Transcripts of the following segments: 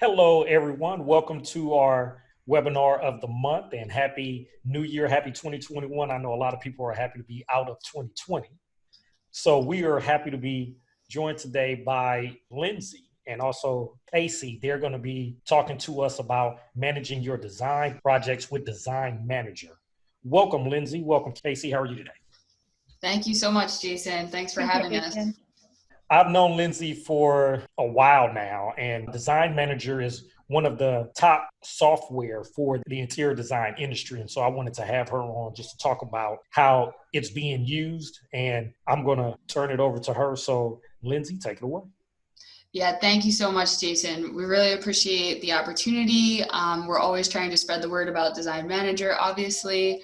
Hello, everyone. Welcome to our webinar of the month and happy new year, happy 2021. I know a lot of people are happy to be out of 2020. So we are happy to be joined today by Lindsay and also Casey. They're going to be talking to us about managing your design projects with Design Manager. Welcome, Lindsay. Welcome, Casey. How are you today? Thank you so much, Jason. Thanks for having us. I've known Lindsay for a while now, and Design Manager is one of the top software for the interior design industry. And so I wanted to have her on just to talk about how it's being used. And I'm going to turn it over to her. So, Lindsay, take it away. Yeah, thank you so much, Jason. We really appreciate the opportunity. We're always trying to spread the word about Design Manager, obviously.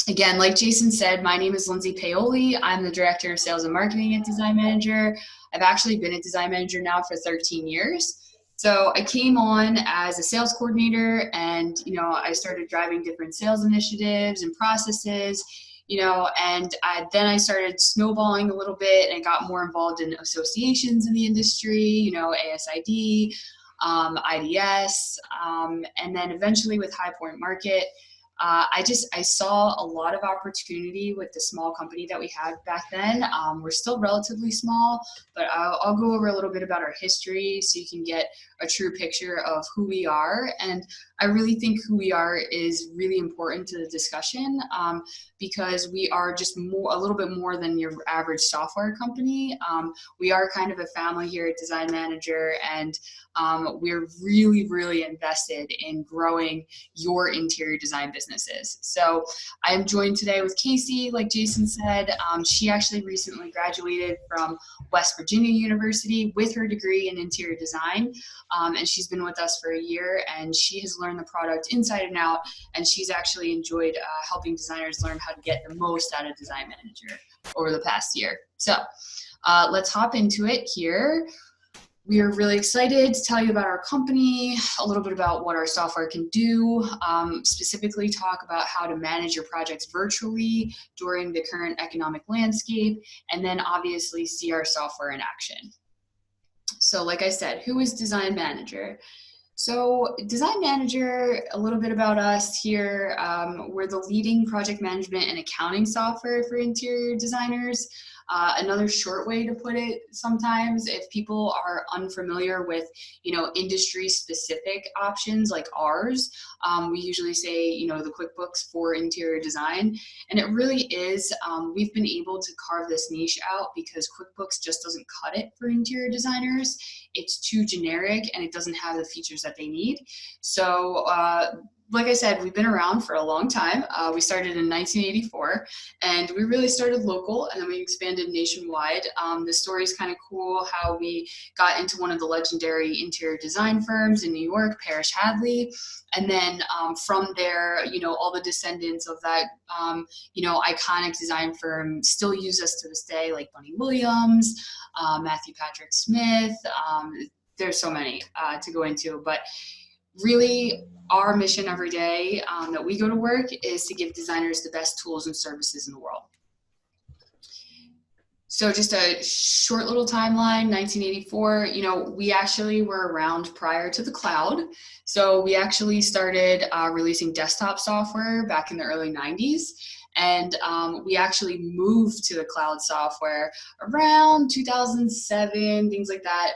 Again, like Jason said, my name is Lindsay Paoli. I'm the Director of Sales and Marketing at Design Manager. I've actually been at Design Manager now for 13 years. So I came on as a sales coordinator and, I started driving different sales initiatives and processes, and then I started snowballing a little bit and got more involved in associations in the industry, ASID, IDS, and then eventually with High Point Market. I saw a lot of opportunity with the small company that we had back then. We're still relatively small, but I'll go over a little bit about our history so you can get a true picture of who we are. And I really think who we are is really important to the discussion because we are just a little bit more than your average software company. We are kind of a family here at Design Manager, and we're really, really invested in growing your interior design businesses. So I am joined today with Casey, like Jason said. She actually recently graduated from West Virginia University with her degree in interior design. And she's been with us for a year, and she has learned the product inside and out, and she's actually enjoyed helping designers learn how to get the most out of Design Manager over the past year. So let's hop into it here. We are really excited to tell you about our company, a little bit about what our software can do, specifically talk about how to manage your projects virtually during the current economic landscape, and then obviously see our software in action. So like I said, who is Design Manager? So Design Manager, a little bit about us here. We're the leading project management and accounting software for interior designers. Another short way to put it sometimes, if people are unfamiliar with, industry specific options like ours, we usually say, the QuickBooks for interior design. And it really is, we've been able to carve this niche out because QuickBooks just doesn't cut it for interior designers. It's too generic and it doesn't have the features that they need. So, like I said, we've been around for a long time. We started in 1984, and we really started local, and then we expanded nationwide. The story is kind of cool how we got into one of the legendary interior design firms in New York, Parrish Hadley, and then from there, all the descendants of that, iconic design firm still use us to this day, like Bunny Williams, Matthew Patrick Smith. There's so many to go into, but really, our mission every day that we go to work is to give designers the best tools and services in the world. So just a short little timeline, 1984, we actually were around prior to the cloud. So we actually started releasing desktop software back in the early 90s. And we actually moved to the cloud software around 2007, things like that.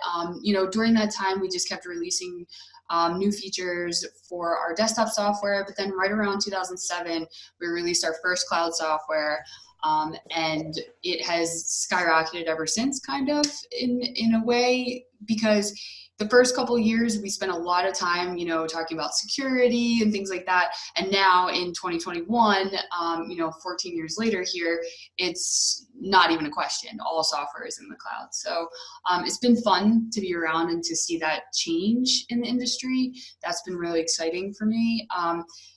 During that time, we just kept releasing new features for our desktop software, but then right around 2007, we released our first cloud software, and it has skyrocketed ever since, kind of, in a way, because the first couple of years we spent a lot of time, talking about security and things like that, and now in 2021, 14 years later here, it's not even a question. All software is in the cloud. So it's been fun to be around and to see that change in the industry. That's been really exciting for me.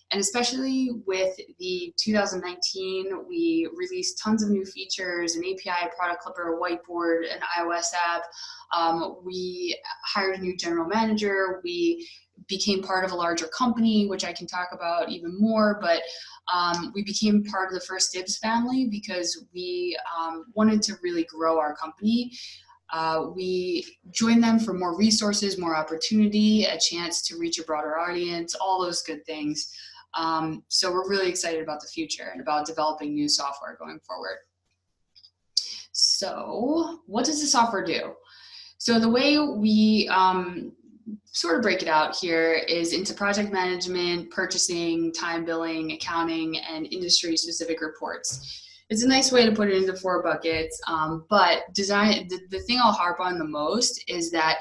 And especially with the 2019, we released tons of new features, an API, a product clipper, a whiteboard, an iOS app. We hired a new general manager. We became part of a larger company, which I can talk about even more, but we became part of the First Dibs family because we wanted to really grow our company. We join them for more resources, more opportunity, a chance to reach a broader audience, all those good things. So we're really excited about the future and about developing new software going forward. So what does the software do? So the way we sort of break it out here is into project management, purchasing, time billing, accounting, and industry-specific reports. It's a nice way to put it into 4 buckets, but the thing I'll harp on the most is that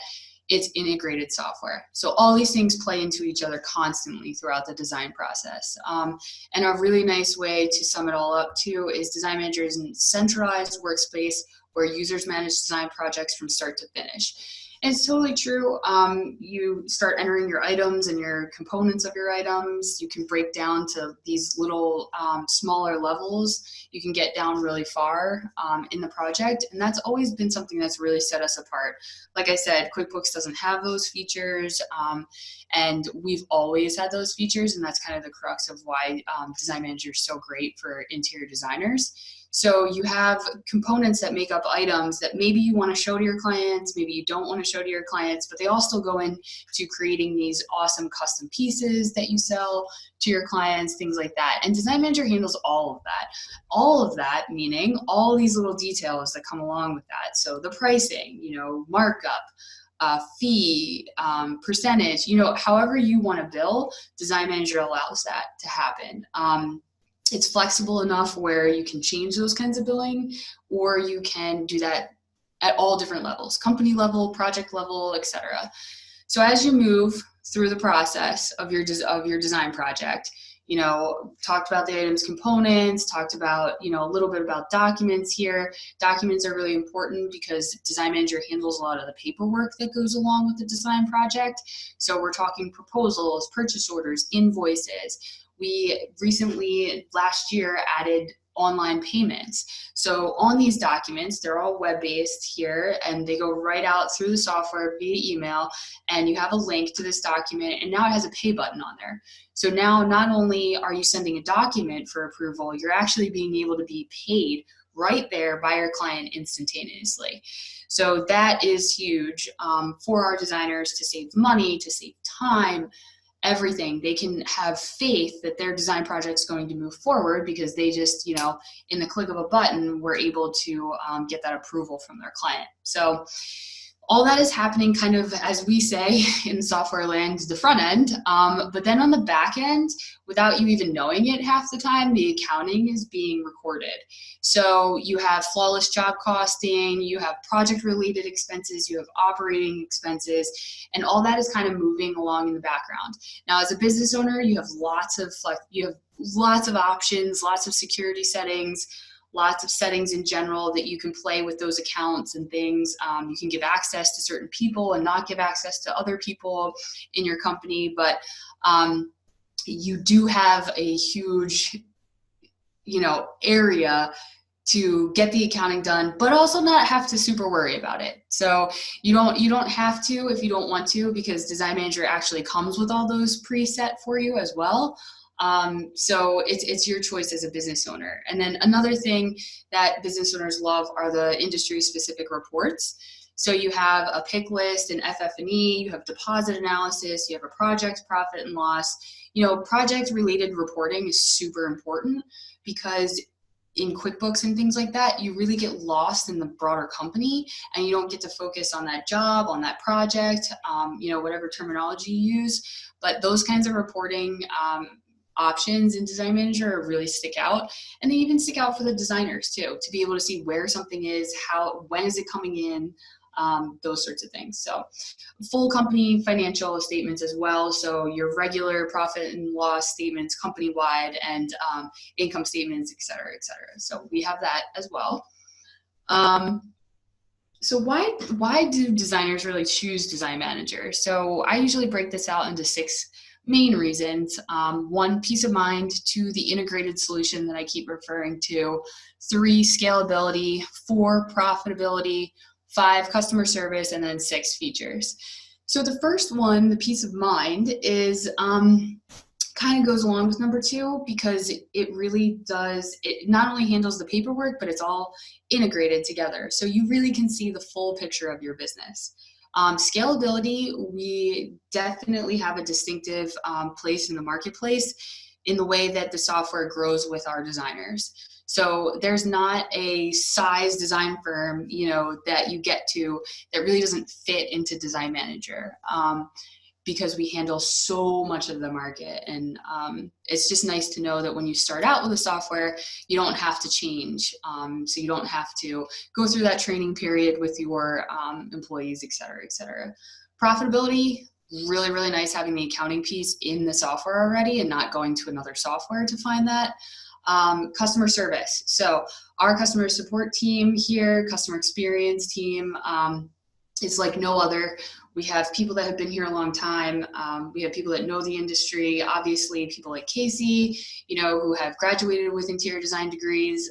it's integrated software. So all these things play into each other constantly throughout the design process. And a really nice way to sum it all up too is Design Manager is a centralized workspace where users manage design projects from start to finish. And it's totally true. You start entering your items and your components of your items. You can break down to these little smaller levels. You can get down really far in the project. And that's always been something that's really set us apart. Like I said, QuickBooks doesn't have those features. And we've always had those features. And that's kind of the crux of why Design Manager is so great for interior designers. So you have components that make up items that maybe you want to show to your clients, maybe you don't want to show to your clients, but they all still go into creating these awesome custom pieces that you sell to your clients, things like that. And Design Manager handles all of that. All of that meaning all these little details that come along with that. So the pricing, markup, fee, percentage, however you want to bill, Design Manager allows that to happen. It's flexible enough where you can change those kinds of billing, or you can do that at all different levels, company level, project level, etc. So as you move through the process of your design project, talked about the items components, talked about, a little bit about documents here. Documents are really important because Design Manager handles a lot of the paperwork that goes along with the design project. So we're talking proposals, purchase orders, invoices. We recently, last year, added online payments. So on these documents, they're all web-based here, and they go right out through the software via email, and you have a link to this document, and now it has a pay button on there. So now not only are you sending a document for approval, you're actually being able to be paid right there by your client instantaneously. So that is huge for our designers to save money, to save time, everything. They can have faith that their design project is going to move forward because they just, in the click of a button, were able to get that approval from their client. So all that is happening kind of, as we say in software land, the front end, but then on the back end, without you even knowing it half the time, the accounting is being recorded. So you have flawless job costing, you have project-related expenses, you have operating expenses, and all that is kind of moving along in the background. Now, as a business owner, you have lots of options, lots of security settings, lots of settings in general that you can play with those accounts and things. You can give access to certain people and not give access to other people in your company, but you do have a huge, area to get the accounting done, but also not have to super worry about it. So you don't have to if you don't want to, because Design Manager actually comes with all those preset for you as well. So it's your choice as a business owner. And then another thing that business owners love are the industry specific reports. So you have a pick list, an FF&E, you have deposit analysis, you have a project profit and loss. Project related reporting is super important because in QuickBooks and things like that, you really get lost in the broader company and you don't get to focus on that job, on that project, whatever terminology you use. But those kinds of reporting options in Design Manager really stick out, and they even stick out for the designers too, to be able to see where something is, when is it coming in, those sorts of things. So full company financial statements as well. So your regular profit and loss statements company-wide and income statements, et cetera, et cetera. So we have that as well. So why do designers really choose Design Manager? So I usually break this out into 6 main reasons. 1, peace of mind. 2, the integrated solution that I keep referring to. 3, scalability. 4, profitability. 5, customer service. And then 6, features. So the first one, the peace of mind, is kind of goes along with number 2 because it really does, it not only handles the paperwork, but it's all integrated together. So you really can see the full picture of your business. Scalability, we definitely have a distinctive place in the marketplace in the way that the software grows with our designers. So there's not a size design firm, you know, that you get to that really doesn't fit into Design Manager. Because we handle so much of the market. And it's just nice to know that when you start out with a software, you don't have to change. So you don't have to go through that training period with your employees, et cetera, et cetera. Profitability, really, really nice having the accounting piece in the software already and not going to another software to find that. Customer service. So our customer support team here, customer experience team, it's like no other. We have people that have been here a long time. We have people that know the industry, obviously people like Casey, you know, who have graduated with interior design degrees.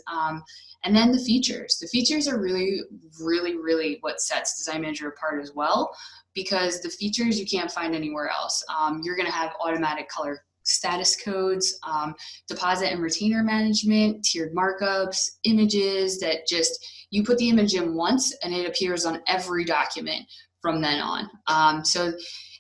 And then the features. The features are really, really, really what sets Design Manager apart as well, because the features you can't find anywhere else. You're gonna have automatic color status codes, deposit and retainer management, tiered markups, images that just, you put the image in once and it appears on every document from then on.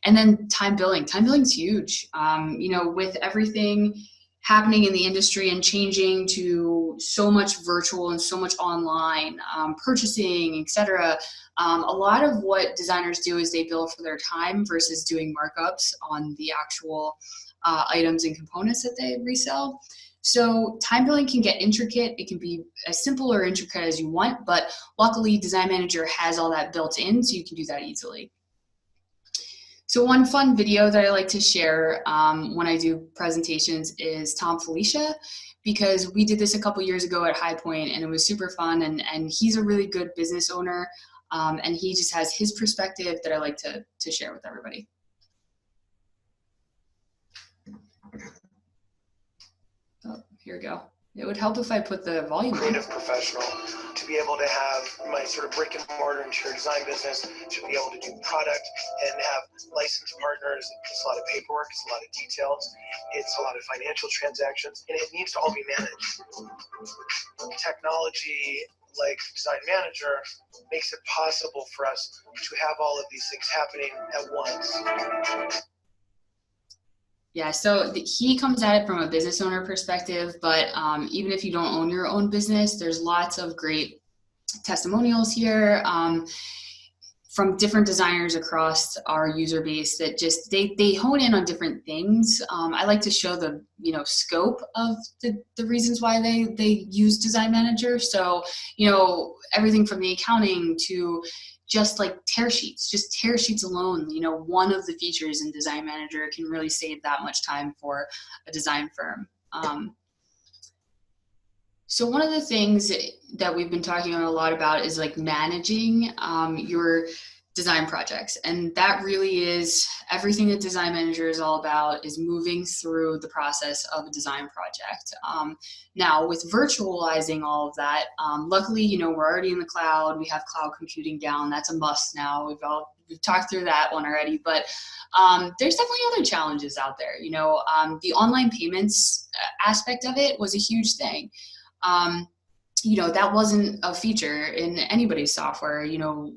And then time billing. Time billing's huge. You know, with everything happening in the industry and changing to so much virtual and so much online, purchasing, et cetera, a lot of what designers do is they bill for their time versus doing markups on the actual items and components that they resell. So time billing can get intricate. It can be as simple or intricate as you want, but luckily Design Manager has all that built in, so you can do that easily. So one fun video that I like to share when I do presentations is Tom Felicia, because we did this a couple years ago at High Point and it was super fun, and he's a really good business owner, and he just has his perspective that I like to share with everybody. Oh, here we go. It would help if I put the volume on. Creative professional to be able to have my sort of brick and mortar interior design business, to be able to do product and have licensed partners. It's a lot of paperwork, it's a lot of details, it's a lot of financial transactions, and it needs to all be managed. Technology like Design Manager makes it possible for us to have all of these things happening at once. Yeah, so he comes at it from a business owner perspective, but even if you don't own your own business, there's lots of great testimonials here from different designers across our user base that just, they hone in on different things. I like to show the, you know, scope of the reasons why they use Design Manager. So, you know, everything from the accounting to just like tear sheets alone, you know, one of the features in Design Manager can really save that much time for a design firm. So one of the things that we've been talking a lot about is like managing your design projects. And that really is everything that Design Manager is all about, is moving through the process of a design project. Now with virtualizing all of that, luckily, you know, we're already in the cloud. We have cloud computing down. That's a must now. We've talked through that one already, but there's definitely other challenges out there. You know, the online payments aspect of it was a huge thing. You know, that wasn't a feature in anybody's software, you know,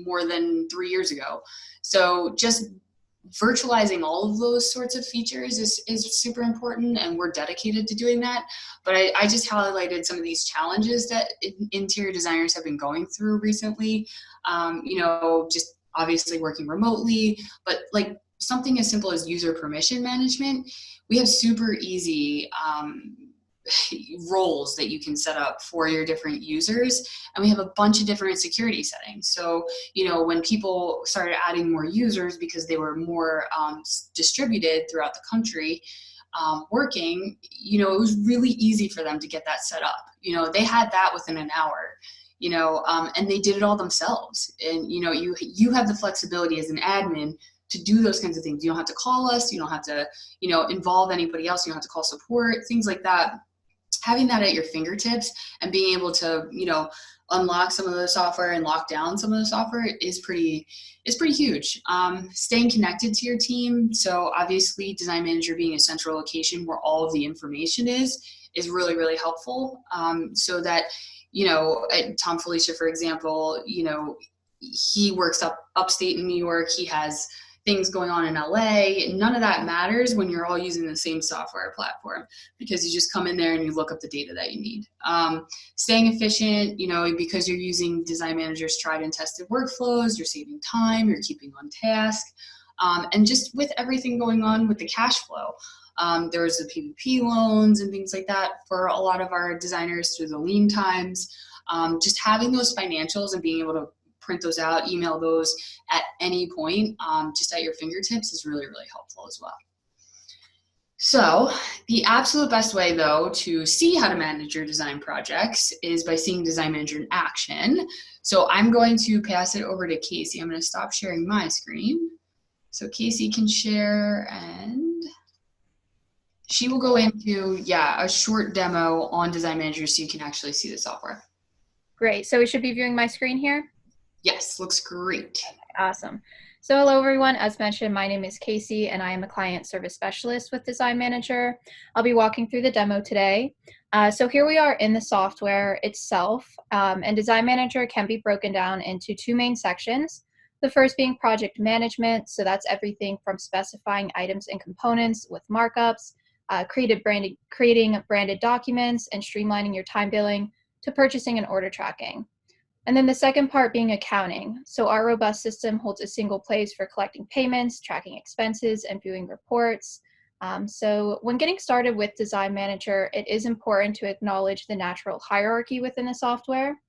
more than 3 years ago. So just virtualizing all of those sorts of features is super important, and we're dedicated to doing that. But I just highlighted some of these challenges that interior designers have been going through recently. You know, just obviously working remotely, but like something as simple as user permission management, we have super easy roles that you can set up for your different users, and we have a bunch of different security settings. So, you know, when people started adding more users because they were more distributed throughout the country working, you know, it was really easy for them to get that set up. You know, they had that within an hour, you know, and they did it all themselves. And, you know, you have the flexibility as an admin to do those kinds of things. You don't have to call us, you don't have to, you know, involve anybody else, you don't have to call support, things like that. having that at your fingertips and being able to, you know, unlock some of the software and lock down some of the software is pretty huge. Staying connected to your team. So obviously Design Manager being a central location where all of the information is really, really helpful. So that, you know, Tom Felicia, for example, you know, he works upstate in New York. He has things going on in LA. None of that matters when you're all using the same software platform, because you just come in there and you look up the data that you need. Staying efficient, you know, because you're using Design Manager's tried and tested workflows, you're saving time, you're keeping on task. And just with everything going on with the cash flow, there's the PPP loans and things like that for a lot of our designers through the lean times. Just having those financials and being able to print those out, email those at any point, just at your fingertips is really, really helpful as well. So the absolute best way, though, to see how to manage your design projects is by seeing Design Manager in action. So I'm going to pass it over to Casey. I'm going to stop sharing my screen so Casey can share, and she will go into, a short demo on Design Manager so you can actually see the software. Great. So we should be viewing my screen here? Yes, looks great. Awesome. So hello everyone, as mentioned, my name is Casey and I am a client service specialist with Design Manager. I'll be walking through the demo today. So here we are in the software itself, and Design Manager can be broken down into two main sections. The first being project management, so that's everything from specifying items and components with markups, creating branded documents and streamlining your time billing, to purchasing and order tracking. And then the second part being accounting. So our robust system holds a single place for collecting payments, tracking expenses, and viewing reports. So when getting started with Design Manager, it is important to acknowledge the natural hierarchy within the software.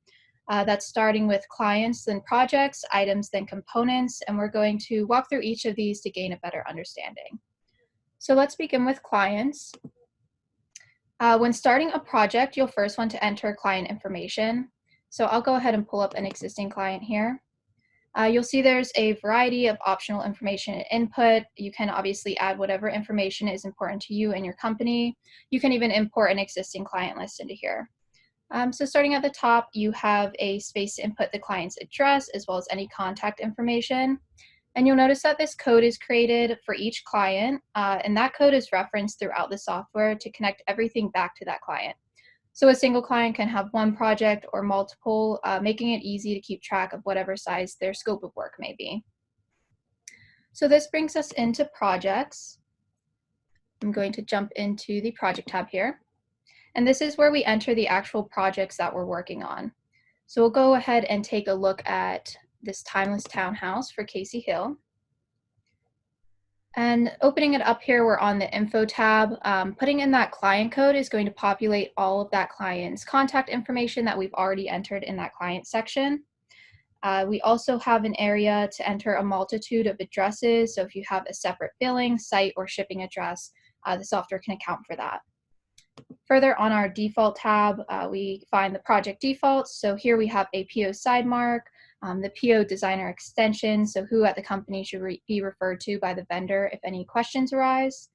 That's starting with clients, then projects, items, then components, and we're going to walk through each of these to gain a better understanding. So let's begin with clients. When starting a project, you'll first want to enter client information. So I'll go ahead and pull up an existing client here. You'll see there's a variety of optional information and input. You can obviously add whatever information is important to you and your company. You can even import an existing client list into here. So starting at the top, you have a space to input the client's address as well as any contact information. And you'll notice that this code is created for each client, and that code is referenced throughout the software to connect everything back to that client. So a single client can have one project or multiple, making it easy to keep track of whatever size their scope of work may be. So this brings us into projects. I'm going to jump into the project tab here. And this is where we enter the actual projects that we're working on. So we'll go ahead and take a look at this timeless townhouse for Casey Hill. And opening it up here, we're on the info tab. Putting in that client code is going to populate all of that client's contact information that we've already entered in that client section. We also have an area to enter a multitude of addresses. So if you have a separate billing, site, or shipping address, the software can account for that. Further on our default tab, we find the project defaults. So here we have a PO side mark, the PO designer extension, so who at the company should be referred to by the vendor if any questions arise.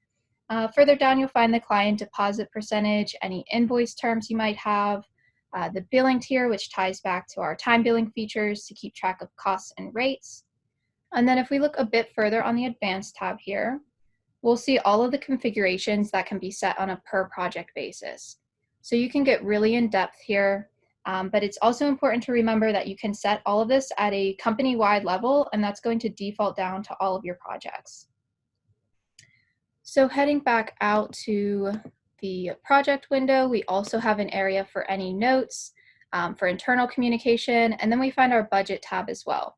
Further down, you'll find the client deposit percentage, any invoice terms you might have, the billing tier, which ties back to our time billing features to keep track of costs and rates. And then if we look a bit further on the advanced tab here, we'll see all of the configurations that can be set on a per project basis. So you can get really in depth here. But it's also important to remember that you can set all of this at a company-wide level, and that's going to default down to all of your projects. So heading back out to the project window, we also have an area for any notes, for internal communication, and then we find our budget tab as well.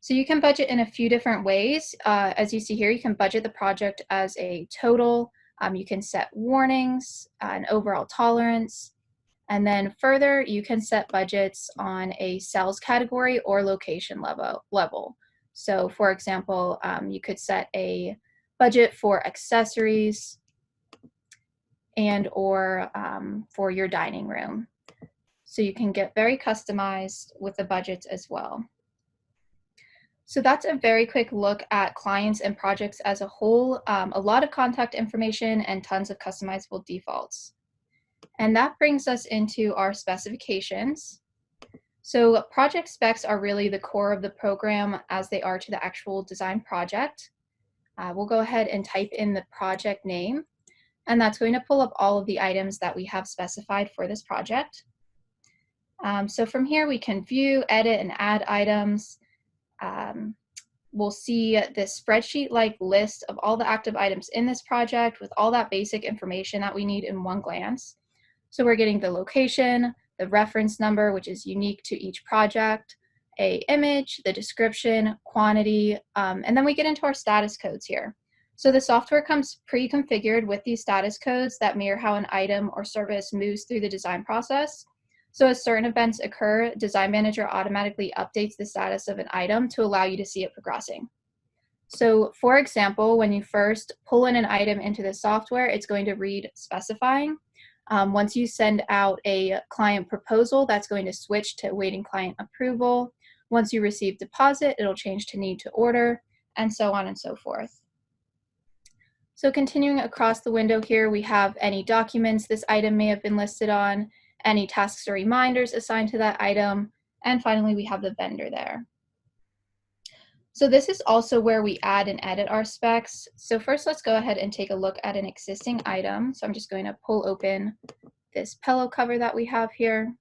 So you can budget in a few different ways. As you see here, you can budget the project as a total. You can set warnings, an overall tolerance. And then further, you can set budgets on a sales category or location level. So for example, you could set a budget for accessories and or for your dining room. So you can get very customized with the budgets as well. So that's a very quick look at clients and projects as a whole. A lot of contact information and tons of customizable defaults. And that brings us into our specifications. So project specs are really the core of the program as they are to the actual design project. We'll go ahead and type in the project name, and that's going to pull up all of the items that we have specified for this project. So from here we can view, edit, and add items. We'll see this spreadsheet-like list of all the active items in this project with all that basic information that we need in one glance. So we're getting the location, the reference number, which is unique to each project, a image, the description, quantity, and then we get into our status codes here. So the software comes pre-configured with these status codes that mirror how an item or service moves through the design process. So as certain events occur, Design Manager automatically updates the status of an item to allow you to see it progressing. So for example, when you first pull in an item into the software, it's going to read specifying. Once you send out a client proposal, that's going to switch to awaiting client approval. Once you receive deposit, it'll change to need to order, and so on and so forth. So continuing across the window here, we have any documents this item may have been listed on, any tasks or reminders assigned to that item, and finally we have the vendor there. So this is also where we add and edit our specs. So first let's go ahead and take a look at an existing item. So I'm just going to pull open this pillow cover that we have here.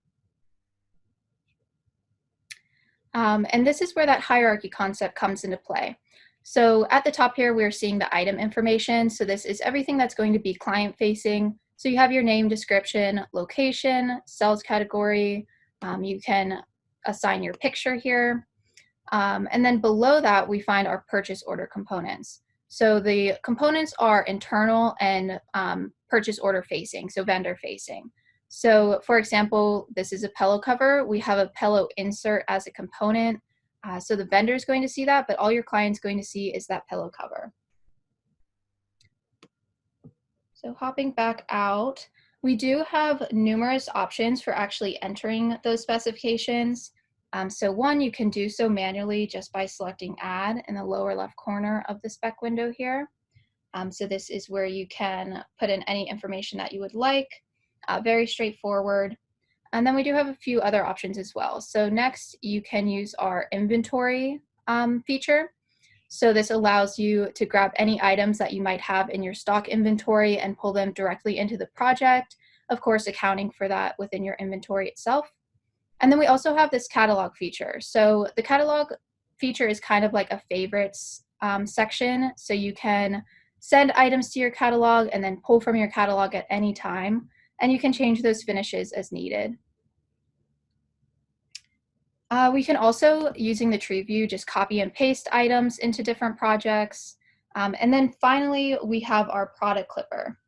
And this is where that hierarchy concept comes into play. So at the top here, we're seeing the item information. So this is everything that's going to be client facing. So you have your name, description, location, sales category. You can assign your picture here. And then below that, we find our purchase order components. So the components are internal and purchase order facing, so vendor facing. So for example, this is a pillow cover. We have a pillow insert as a component. So the vendor is going to see that, but all your client's going to see is that pillow cover. So hopping back out, we do have numerous options for actually entering those specifications. So one, you can do so manually just by selecting Add in the lower left corner of the spec window here. So this is where you can put in any information that you would like, very straightforward. And then we do have a few other options as well. So next, you can use our inventory feature. So this allows you to grab any items that you might have in your stock inventory and pull them directly into the project, of course, accounting for that within your inventory itself. And then we also have this catalog feature. So the catalog feature is kind of like a favorites section. So you can send items to your catalog and then pull from your catalog at any time. And you can change those finishes as needed. We can also, using the tree view, just copy and paste items into different projects. And then finally, we have our product clipper.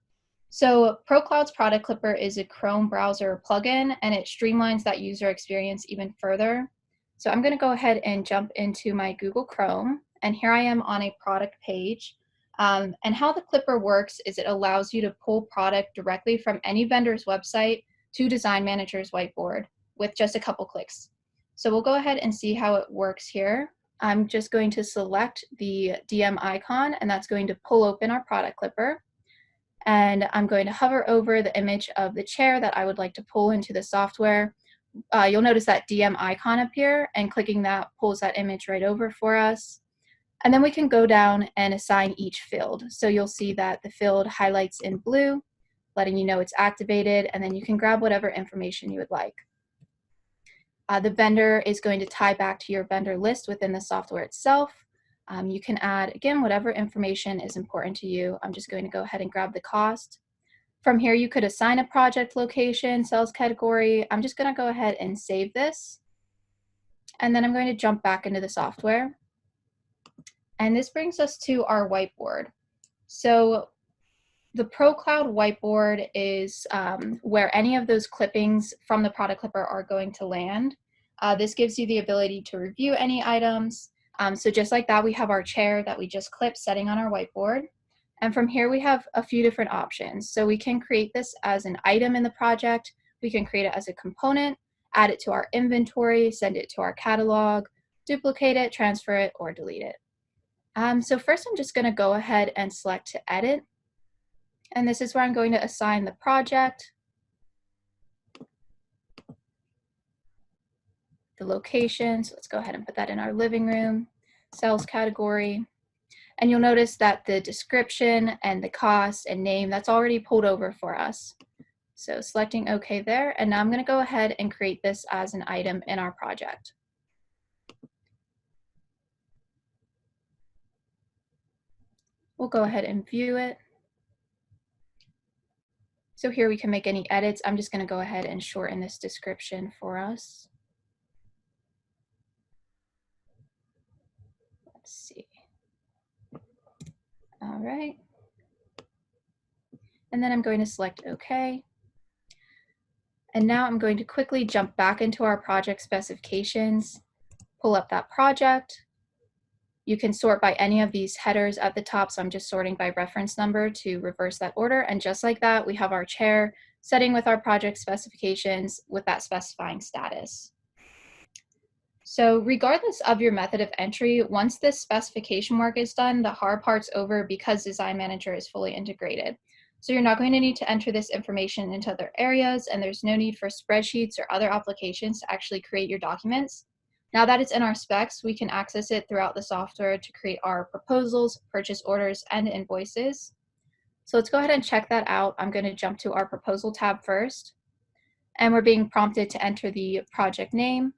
So ProCloud's Product Clipper is a Chrome browser plugin, and it streamlines that user experience even further. So I'm going to go ahead and jump into my Google Chrome, and here I am on a product page. And how the Clipper works is it allows you to pull product directly from any vendor's website to Design Manager's Whiteboard with just a couple clicks. So we'll go ahead and see how it works here. I'm just going to select the DM icon, and that's going to pull open our Product Clipper. And I'm going to hover over the image of the chair that I would like to pull into the software. You'll notice that DM icon appear, and clicking that pulls that image right over for us. And then we can go down and assign each field. So you'll see that the field highlights in blue, letting you know it's activated, and then you can grab whatever information you would like. The vendor is going to tie back to your vendor list within the software itself. You can add, again, whatever information is important to you. I'm just going to go ahead and grab the cost. From here, you could assign a project location, sales category. I'm just going to go ahead and save this. And then I'm going to jump back into the software. And this brings us to our whiteboard. So the ProCloud Whiteboard is where any of those clippings from the Product Clipper are going to land. This gives you the ability to review any items. So just like that, we have our chair that we just clipped setting on our whiteboard. And from here, we have a few different options. So we can create this as an item in the project. We can create it as a component, add it to our inventory, send it to our catalog, duplicate it, transfer it, or delete it. So first, I'm just going to go ahead and select to edit. And this is where I'm going to assign the project. the location. So let's go ahead and put that in our living room, sales category. And you'll notice that the description and the cost and name, that's already pulled over for us. So selecting OK there, and now I'm going to go ahead and create this as an item in our project. We'll go ahead and view it. So here we can make any edits. I'm just going to go ahead and shorten this description for us. Let's see. All right. And then I'm going to select OK. And now I'm going to quickly jump back into our project specifications, pull up that project. You can sort by any of these headers at the top, so I'm just sorting by reference number to reverse that order. And just like that, we have our chair setting with our project specifications with that specifying status. So regardless of your method of entry, once this specification work is done, the hard part's over because Design Manager is fully integrated. So you're not going to need to enter this information into other areas, and there's no need for spreadsheets or other applications to actually create your documents. Now that it's in our specs, we can access it throughout the software to create our proposals, purchase orders, and invoices. So let's go ahead and check that out. I'm going to jump to our proposal tab first, and we're being prompted to enter the project name.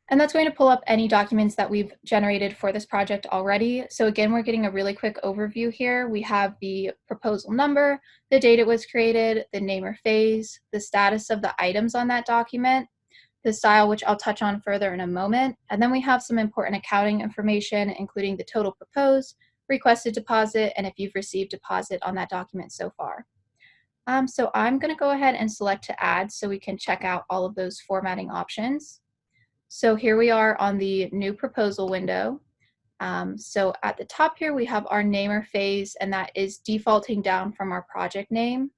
And that's going to pull up any documents that we've generated for this project already. So again, we're getting a really quick overview here. We have the proposal number, the date it was created, the name or phase, the status of the items on that document, the style, which I'll touch on further in a moment. And then we have some important accounting information, including the total proposed, requested deposit, and if you've received deposit on that document so far. So I'm going to go ahead and select to add so we can check out all of those formatting options. So here we are on the new proposal window. So at the top here, we have our name or phase, and that is defaulting down from our project name.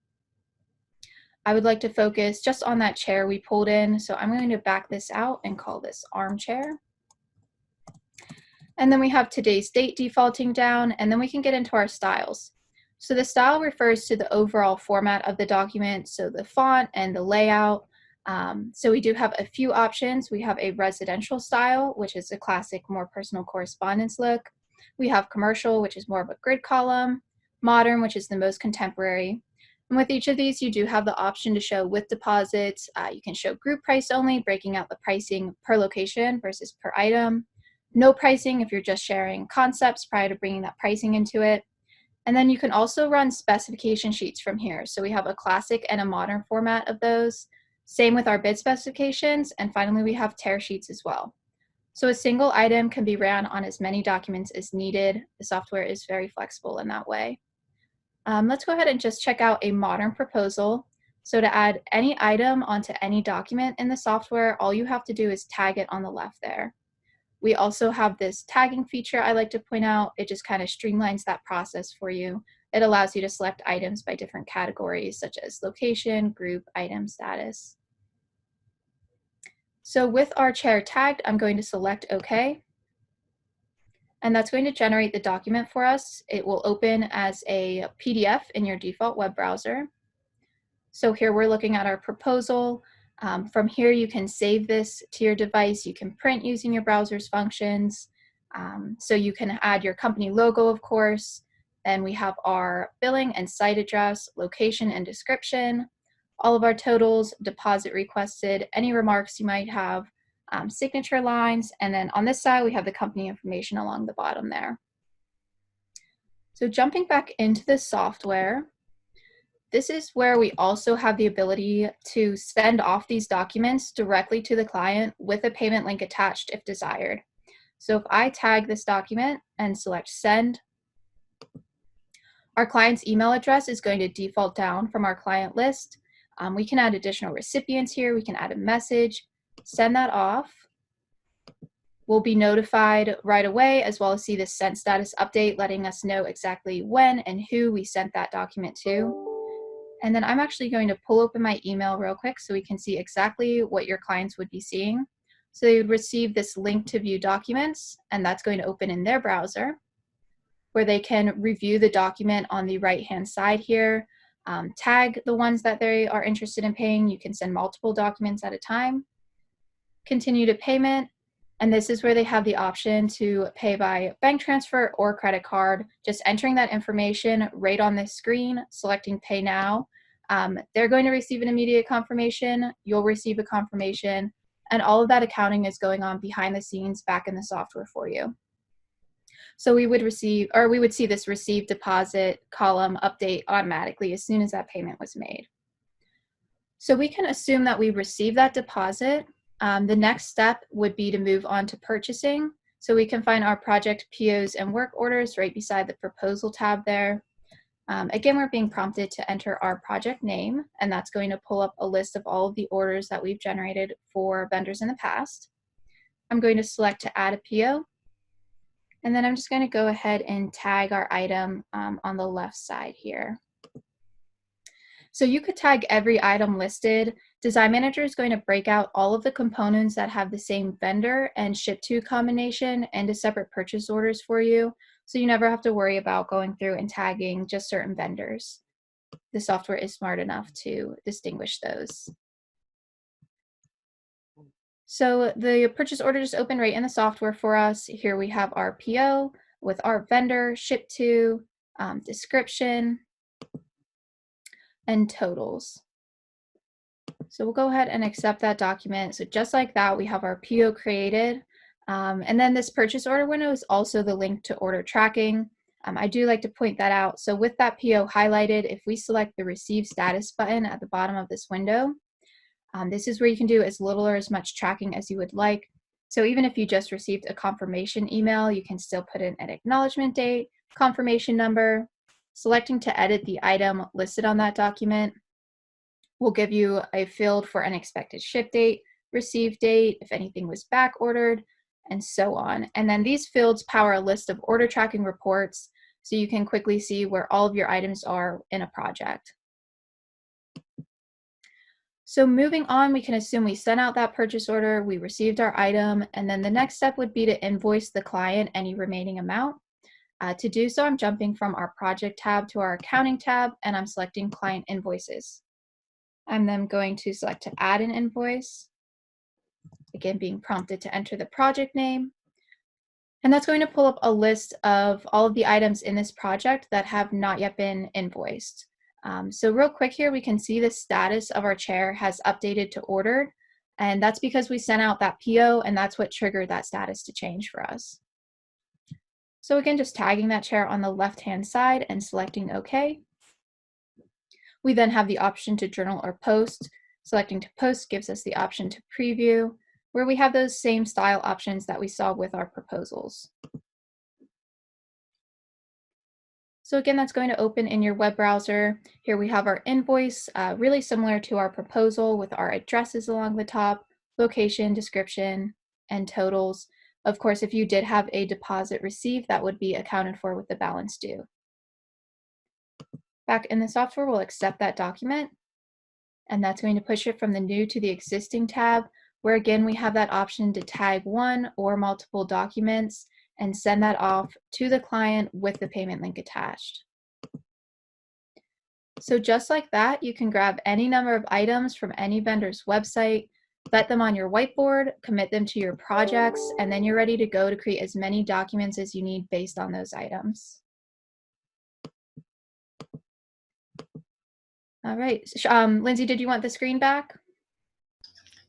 I would like to focus just on that chair we pulled in. So I'm going to back this out and call this armchair. And then we have today's date defaulting down, and then we can get into our styles. So the style refers to the overall format of the document, so the font and the layout. So we do have a few options. We have a residential style, which is a classic, more personal correspondence look. We have commercial, which is more of a grid column, modern, which is the most contemporary. And with each of these, you do have the option to show with deposits. You can show group price only, breaking out the pricing per location versus per item. No pricing if you're just sharing concepts prior to bringing that pricing into it. And then you can also run specification sheets from here. So we have a classic and a modern format of those. Same with our bid specifications, and finally we have tear sheets as well. So a single item can be ran on as many documents as needed. The software is very flexible in that way. Let's go ahead and just check out a modern proposal. So to add any item onto any document in the software, all you have to do is tag it on the left there. We also have this tagging feature I like to point out. It just kind of streamlines that process for you. It allows you to select items by different categories, such as location, group, item, status. So with our chair tagged, I'm going to select OK. And that's going to generate the document for us. It will open as a PDF in your default web browser. So here we're looking at our proposal. From here, you can save this to your device. You can print using your browser's functions. So you can add your company logo, of course. Then we have our billing and site address, location and description, all of our totals, deposit requested, any remarks you might have, signature lines, and then on this side, we have the company information along the bottom there. So jumping back into the software, this is where we also have the ability to send off these documents directly to the client with a payment link attached if desired. So if I tag this document and select send, our client's email address is going to default down from our client list. We can add additional recipients here. We can add a message, send that off. We'll be notified right away, as well as see the sent status update, letting us know exactly when and who we sent that document to. And then I'm actually going to pull open my email real quick so we can see exactly what your clients would be seeing. So they would receive this link to view documents, and that's going to open in their browser, where they can review the document on the right-hand side here. tag the ones that they are interested in paying. You can send multiple documents at a time. Continue to payment. And this is where they have the option to pay by bank transfer or credit card. Just entering that information right on this screen, selecting pay now. They're going to receive an immediate confirmation. You'll receive a confirmation. And all of that accounting is going on behind the scenes back in the software for you. So we would see this receive deposit column update automatically as soon as that payment was made. So we can assume that we received that deposit. The next step would be to move on to purchasing. So we can find our project POs and work orders right beside the proposal tab there. Again, we're being prompted to enter our project name, and that's going to pull up a list of all of the orders that we've generated for vendors in the past. I'm going to select to add a PO, and then I'm just going to go ahead and tag our item on the left side here. So you could tag every item listed. Design Manager is going to break out all of the components that have the same vendor and ship to combination into separate purchase orders for you. So you never have to worry about going through and tagging just certain vendors. The software is smart enough to distinguish those. So the purchase order just opened right in the software for us. Here we have our PO with our vendor, ship to, description, and totals. So we'll go ahead and accept that document. So just like that, we have our PO created. And then this purchase order window is also the link to order tracking. I do like to point that out. So with that PO highlighted, if we select the receive status button at the bottom of this window, this is where you can do as little or as much tracking as you would like. So even if you just received a confirmation email, you can still put in an acknowledgement date, confirmation number. Selecting to edit the item listed on that document will give you a field for an expected ship date, receive date, if anything was back ordered, and so on. And then these fields power a list of order tracking reports, so you can quickly see where all of your items are in a project. So moving on, we can assume we sent out that purchase order, we received our item, and then the next step would be to invoice the client any remaining amount. To do so, I'm jumping from our project tab to our accounting tab, and I'm selecting client invoices. I'm then going to select to add an invoice, again being prompted to enter the project name. And that's going to pull up a list of all of the items in this project that have not yet been invoiced. So real quick here, we can see the status of our chair has updated to ordered, and that's because we sent out that PO, and that's what triggered that status to change for us. So again, just tagging that chair on the left-hand side and selecting OK. We then have the option to journal or post. Selecting to post gives us the option to preview, where we have those same style options that we saw with our proposals. So again, that's going to open in your web browser. Here we have our invoice, really similar to our proposal with our addresses along the top, location, description, and totals. Of course, if you did have a deposit received, that would be accounted for with the balance due. Back in the software, we'll accept that document, and that's going to push it from the new to the existing tab, where again, we have that option to tag one or multiple documents and send that off to the client with the payment link attached. So just like that, you can grab any number of items from any vendor's website, set them on your whiteboard, commit them to your projects, and then you're ready to go to create as many documents as you need based on those items. All right, Lindsay, did you want the screen back?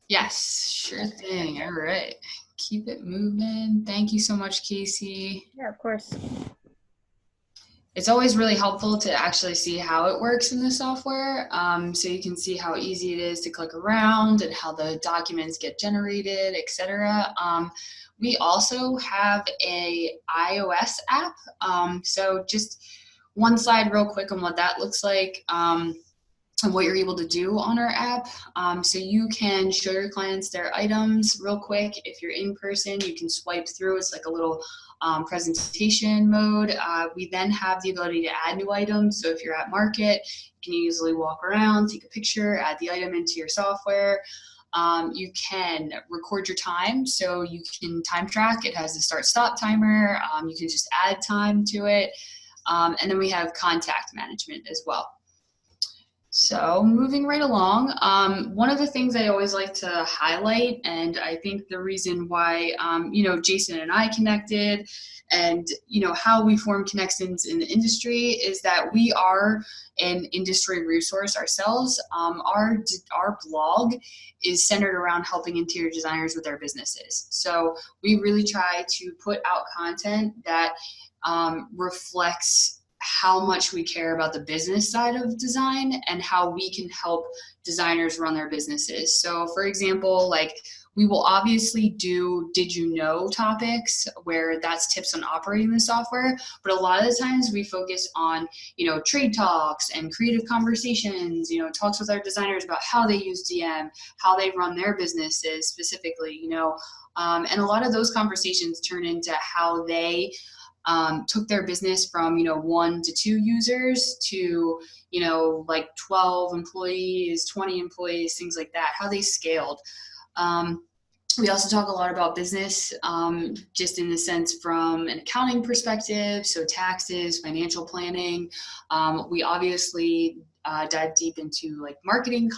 Yes, sure thing. All right. Keep it moving. Thank you so much, Casey. Yeah, of course. It's always really helpful to actually see how it works in the software. So you can see how easy it is to click around and how the documents get generated, etc. We also have a iOS app. So just one slide real quick on what that looks like. And what you're able to do on our app. So you can show your clients their items real quick. If you're in person, you can swipe through. It's like a little presentation mode. We then have the ability to add new items. So if you're at market, you can easily walk around, take a picture, add the item into your software. You can record your time, so you can time track. It has a start-stop timer. You can just add time to it. And then we have contact management as well. So moving right along, one of the things I always like to highlight, and I think the reason why, Jason and I connected and, how we form connections in the industry is that we are an industry resource ourselves. Our blog is centered around helping interior designers with their businesses. So we really try to put out content that reflects how much we care about the business side of design and how we can help designers run their businesses. So for example, like we will obviously do did you know topics where that's tips on operating the software, but a lot of the times we focus on, trade talks and creative conversations, talks with our designers about how they use DM, how they run their businesses specifically, and a lot of those conversations turn into how they took their business from 1 to 2 users to like 12 employees, 20 employees, things like that, how they scaled. We also talk a lot about business, just in the sense from an accounting perspective, so taxes, financial planning. We obviously dive deep into like marketing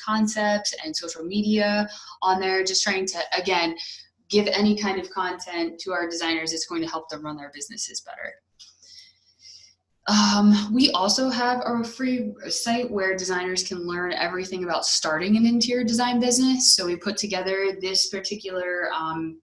concepts and social media on there, just trying to, again, give any kind of content to our designers that's going to help them run their businesses better. We also have a free site where designers can learn everything about starting an interior design business. So we put together this particular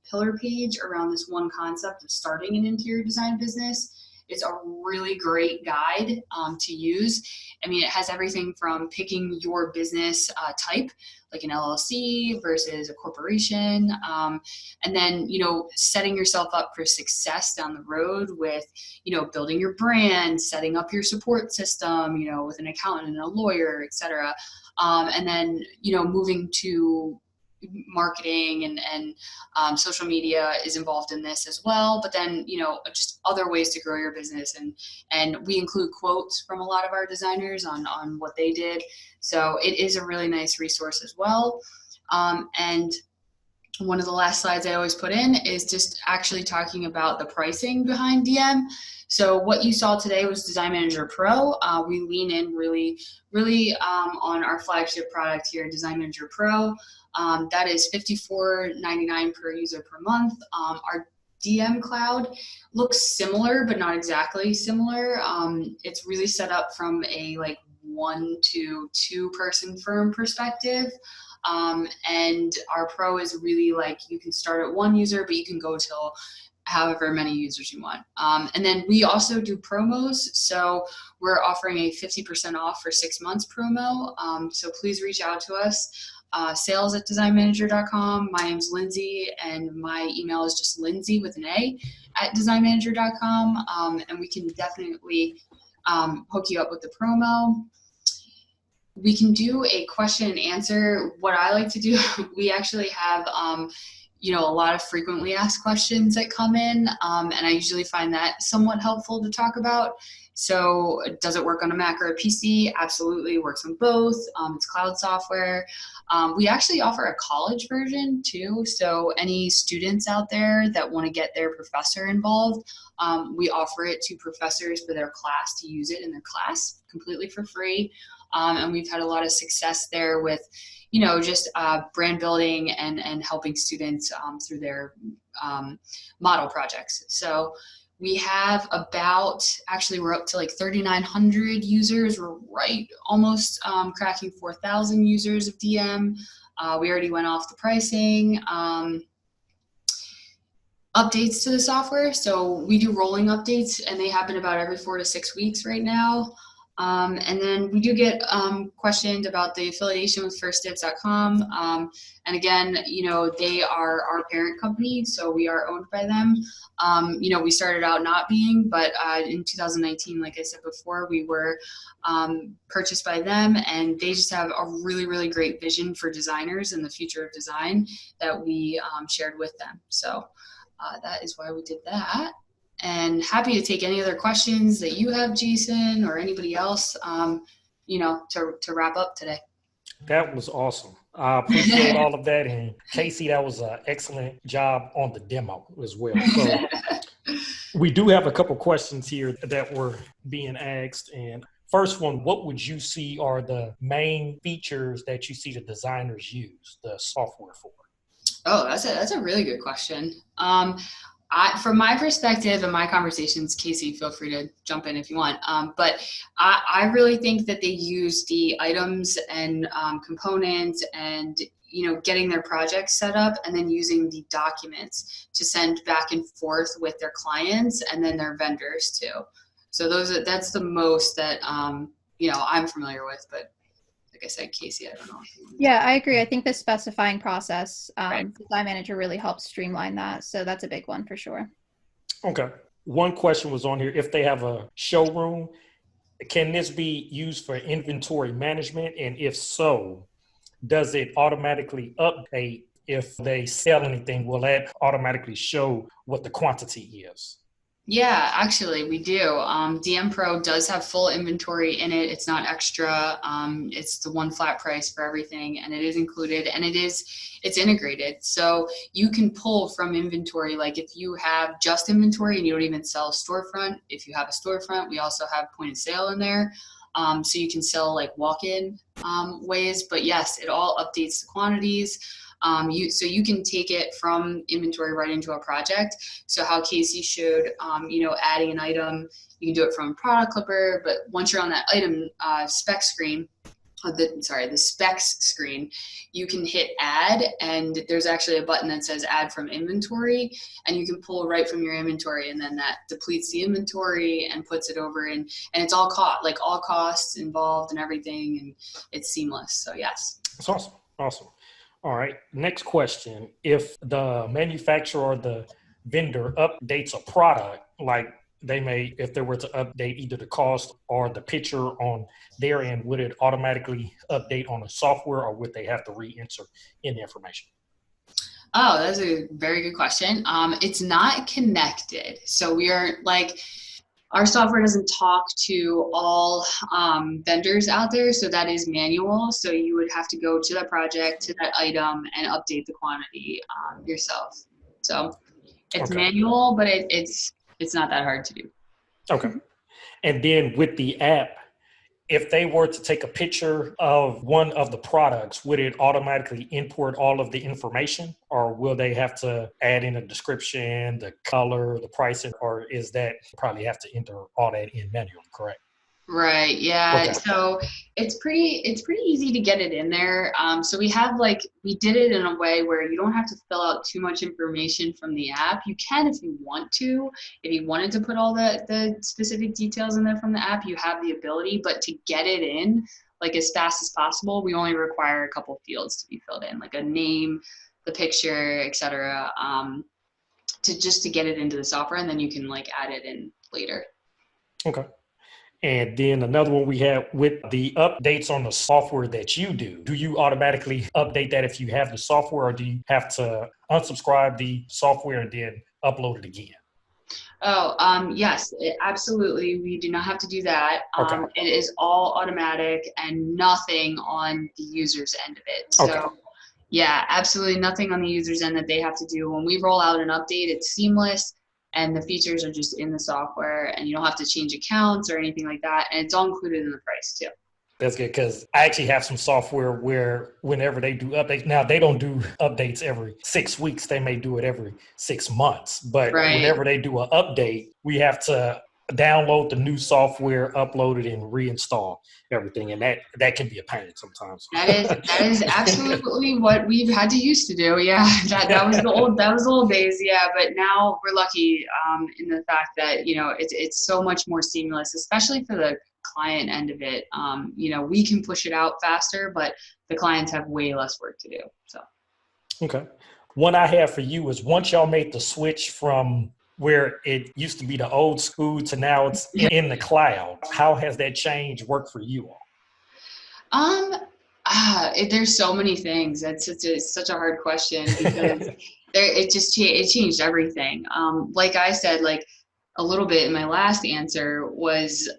pillar page around this one concept of starting an interior design business. It's a really great guide to use. I mean, it has everything from picking your business type, like an LLC versus a corporation, and then, setting yourself up for success down the road with, building your brand, setting up your support system, with an accountant and a lawyer, et cetera. And then, moving to marketing and social media is involved in this as well, but then just other ways to grow your business, and we include quotes from a lot of our designers on what they did, so it is a really nice resource as well. And one of the last slides I always put in is just actually talking about the pricing behind DM. So what you saw today was Design Manager Pro. We lean in really on our flagship product here, Design Manager Pro. That is $54.99 per user per month. Our DM Cloud looks similar, but not exactly similar. It's really set up from a 1 to 2 person firm perspective. And our Pro is really you can start at 1 user, but you can go till however many users you want. And then we also do promos. So we're offering a 50% off for 6 months promo. So please reach out to us. sales@designmanager.com. My name's Lindsay, and my email is just Lindsay with an A @designmanager.com. And we can definitely hook you up with the promo. We can do a question and answer. What I like to do, we actually have a lot of frequently asked questions that come in, and I usually find that somewhat helpful to talk about. So does it work on a Mac or a PC? Absolutely, it works on both. It's cloud software. We actually offer a college version too, so any students out there that want to get their professor involved, we offer it to professors for their class to use it in their class completely for free. And we've had a lot of success there with just brand building and helping students through their model projects. So we have we're up to 3,900 users. We're almost cracking 4,000 users of DM. We already went off the pricing. Updates to the software. So we do rolling updates, and they happen about every 4 to 6 weeks right now. And then we do get questioned about the affiliation with firstdibs.com. And again, they are our parent company, so we are owned by them. We started out not being, but in 2019, like I said before, we were purchased by them, and they just have a really, really great vision for designers and the future of design that we shared with them. So that is why we did that. And happy to take any other questions that you have, Jason, or anybody else, to wrap up today. That was awesome. I appreciate all of that. And Casey, that was an excellent job on the demo as well. So we do have a couple questions here that were being asked. And First one, what would you see are the main features that you see the designers use the software for? Oh, that's a really good question. From my perspective and my conversations, Casey, feel free to jump in if you want. But I really think that they use the items and components and getting their projects set up, and then using the documents to send back and forth with their clients and then their vendors too. So that's the most that I'm familiar with. But like I said, Casey, I don't know. Yeah, I agree. I think the specifying process, Right. Design Manager really helps streamline that. So that's a big one for sure. Okay. One question was on here. If they have a showroom, can this be used for inventory management? And if so, does it automatically update if they sell anything? Will that automatically show what the quantity is? Yeah, actually, we do. DM Pro does have full inventory in it. It's not extra. It's the one flat price for everything, and it is included, and it's integrated. So you can pull from inventory. Like if you have just inventory and you don't even sell a storefront, if you have a storefront, we also have point of sale in there. So you can sell like walk-in ways. But yes, it all updates the quantities. So you can take it from inventory right into a project. So how Casey showed, adding an item, you can do it from a product clipper, but once you're on that item spec screen, the specs screen, you can hit add, and there's actually a button that says add from inventory, and you can pull right from your inventory, and then that depletes the inventory and puts it over in, and it's all costs involved and everything, and it's seamless. So yes. That's awesome. Awesome. All right. Next question. If the manufacturer or the vendor updates a product, like if they were to update either the cost or the picture on their end, would it automatically update on the software, or would they have to re-enter in the information? Oh, that's a very good question. It's not connected. So we are our software doesn't talk to all vendors out there, so that is manual. So you would have to go to that project, to that item, and update the quantity yourself. So it's manual, but it's not that hard to do. Okay. And then with the app, if they were to take a picture of one of the products, would it automatically import all of the information, or will they have to add in a description, the color, the pricing, or is that probably have to enter all that in manually, correct? Right. Yeah. Okay. So it's pretty easy to get it in there. So we did it in a way where you don't have to fill out too much information from the app. You can if you want to. If you wanted to put all the specific details in there from the app, you have the ability. But to get it in like as fast as possible, we only require a couple fields to be filled in, like a name, the picture, etc. To get it into the software, and then you can add it in later. Okay. And then another one we have with the updates on the software that you do. Do you automatically update that if you have the software, or do you have to unsubscribe the software and then upload it again? Oh, yes, absolutely. We do not have to do that. Okay. It is all automatic and nothing on the user's end of it. So yeah, absolutely nothing on the user's end that they have to do. When we roll out an update, it's seamless. And the features are just in the software, and you don't have to change accounts or anything like that. And it's all included in the price too. That's good, because I actually have some software where whenever they do updates, now they don't do updates every 6 weeks. They may do it every 6 months. But whenever they do an update, we have to download the new software, upload it, and reinstall everything. And that can be a pain sometimes. That is absolutely what we've had to used to do. Yeah, that was the old days. Yeah, but now we're lucky in the fact that it's so much more seamless, especially for the client end of it. We can push it out faster, but the clients have way less work to do. So okay, one I have for you is, once y'all made the switch from where it used to be the old school to now it's in the cloud, how has that change worked for you all? There's so many things. That's such a hard question, because it changed everything. Like I said, a little bit in my last answer was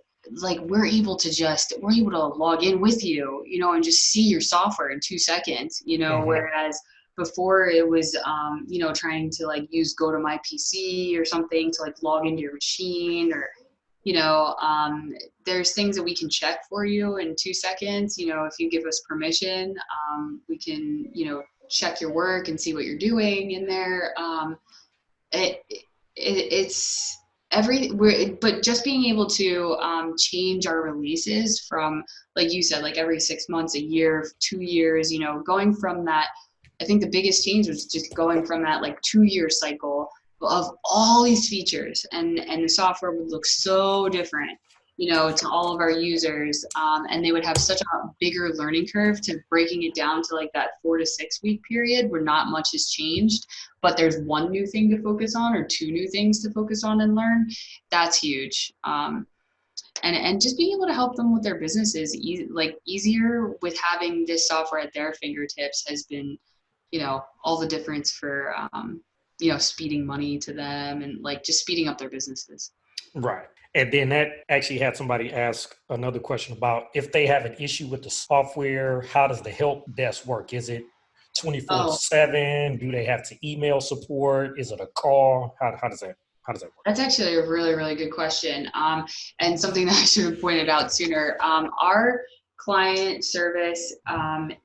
we're able to log in with you, and just see your software in 2 seconds, Mm-hmm. Whereas before it was, trying to use go to my PC or something to log into your machine, or There's things that we can check for you in 2 seconds. If you give us permission, we can, check your work and see what you're doing in there. It's but just being able to change our releases from, like you said, like every 6 months, a year, 2 years, going from that. I think the biggest change was just going from that like 2-year cycle of all these features, and the software would look so different, to all of our users, and they would have such a bigger learning curve, to breaking it down to like that 4 to 6 week period where not much has changed, but there's one new thing to focus on or 2 new things to focus on and learn. That's huge. And just being able to help them with their businesses easier with having this software at their fingertips has been, all the difference for, speeding money to them and like just speeding up their businesses. Right. And then that actually had somebody ask another question about if they have an issue with the software, how does the help desk work? Is it 24/7? Do they have to email support? Is it a call? How does that work? That's actually a really, really good question. And something that I should have pointed out sooner. Our client service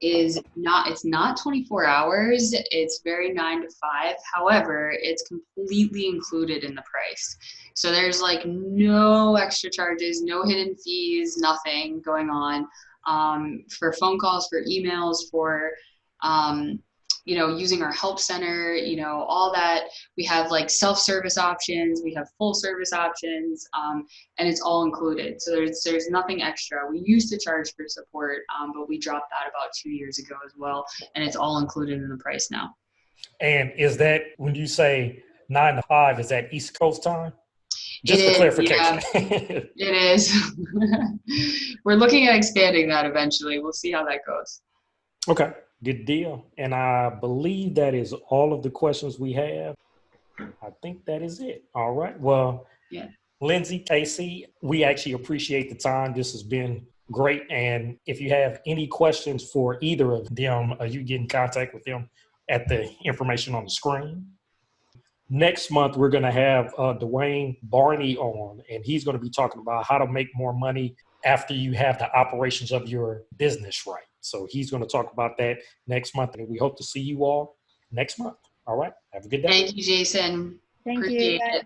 it's not 24 hours. It's very 9 to 5. However, it's completely included in the price. So there's like no extra charges, no hidden fees, nothing going on for phone calls, for emails, for using our help center, all that. We have like self-service options, we have full service options, and it's all included. So there's nothing extra. We used to charge for support, but we dropped that about 2 years ago as well, and it's all included in the price now. And is that, when you say 9 to 5, is that East Coast time? Just for clarification. Yeah, it is. We're looking at expanding that eventually. We'll see how that goes. Okay. Good deal. And I believe that is all of the questions we have. I think that is it. All right. Well, yeah. Lindsay, Casey, we actually appreciate the time. This has been great. And if you have any questions for either of them, you get in contact with them at the information on the screen. Next month, we're going to have Dwayne Barney on, and he's going to be talking about how to make more money after you have the operations of your business right. So he's going to talk about that next month, and we hope to see you all next month. All right. Have a good day. Thank you, Jason. Thank Appreciate you. it.